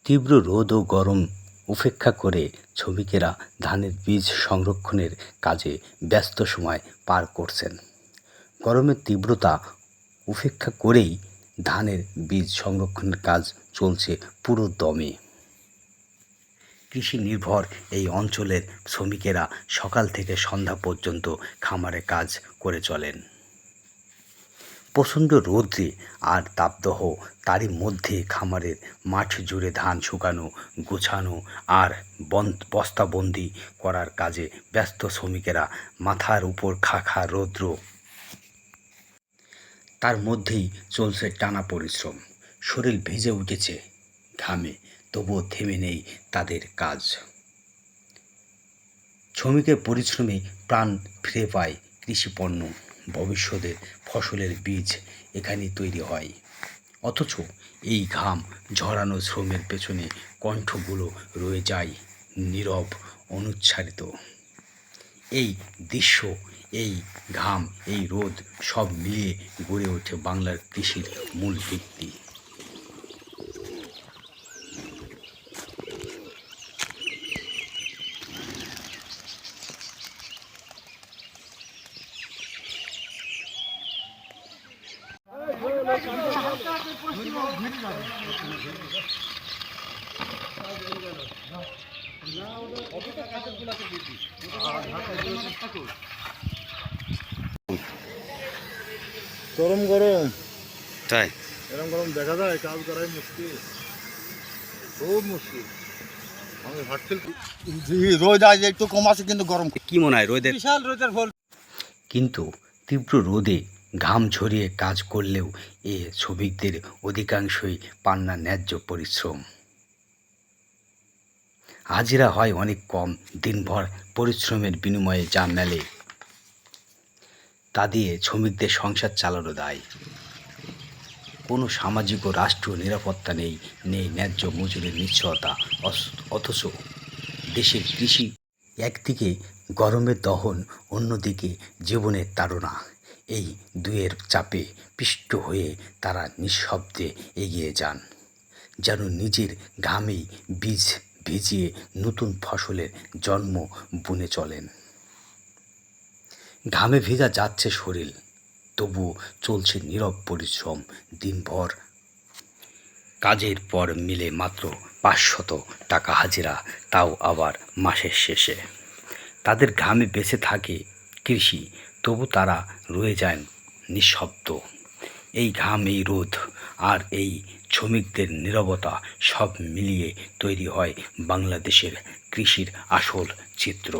তীব্র রোদ ও গরম উপেক্ষা করে শ্রমিকেরা ধানের বীজ সংরক্ষণের কাজে ব্যস্ত সময় পার করছেন। গরমের তীব্রতা উপেক্ষা করেই ধানের বীজ সংরক্ষণের কাজ চলছে পুরো দমে। কৃষি নির্ভর এই অঞ্চলের শ্রমিকেরা সকাল থেকে সন্ধ্যা পর্যন্ত খামারে কাজ করে চলেন। প্রচণ্ড রৌদ্রে আর তাপদাহ, তারই মধ্যে খামারের মাঠ জুড়ে ধান শুকানো, গোছানো আর বস্তাবন্দি করার কাজে ব্যস্ত শ্রমিকেরা। মাথার উপর খা রৌদ্র, তার মধ্যেই চলছে টানা পরিশ্রম। শরীর ভিজে উঠেছে ঘামে, তবুও থেমে নেই তাদের কাজ। শ্রমিকের পরিশ্রমে প্রাণ ফিরে পায় কৃষিপণ্য, ভবিষ্যতের ফসলের বীজ এখানেই তৈরি হয়। অথচ এই ঘাম ঝরানো শ্রমের পেছনে কণ্ঠগুলো রয়ে যায় নীরব, অনুচ্চারিত। এই দৃশ্য, এই ঘাম, এই রোদ সব মিলিয়ে গড়ে ওঠে বাংলার কৃষির মূল ভিত্তি। গরম গরম, তাই এরকম গরম দেখা যায়, কাজ করাই মুশকিল, খুব মুশকিল। আমি ভাবছিল রোদ আজ একটু কম আছে, কিন্তু গরম। কি মনে হয় রোদের? বিশাল রোদের ফল। কিন্তু তীব্র রোদে ঘাম ঝরিয়ে কাজ করলেও এ শ্রমিকদের অধিকাংশই পান না ন্যায্য পরিশ্রম। হাজিরা হয় অনেক কম, দিনভর পরিশ্রমের বিনিময়ে যা মেলে তা দিয়ে শ্রমিকদের সংসার চালানো দায়। কোনো সামাজিক ও রাষ্ট্রীয় নিরাপত্তা নেই ন্যায্য মজুরির নিশ্চয়তা। অথচ দেশের কৃষি একদিকে গরমের দহন, অন্যদিকে জীবনের তাড়না। এই দুয়ের চাপে পিষ্ট হয়ে তারা নিঃশব্দে এগিয়ে যান, যেন নিজের ঘামেই বীজ ভিজিয়ে নতুন ফসলের জন্ম বুনে চলেন। ঘামে ভেজা যাচ্ছে শরীর, তবুও চলছে নীরব পরিশ্রম। দিনভর কাজের পর মিলে মাত্র 500 টাকা হাজিরা, তাও আবার মাসের শেষে। তাদের ঘামে বেঁচে থাকে কৃষি, তবু তারা রয়ে যান নিঃশব্দ। এই ঘাম, এই রোদ আর এই শ্রমিকদের নীরবতা সব মিলিয়ে তৈরি হয় বাংলাদেশের কৃষির আসল চিত্র।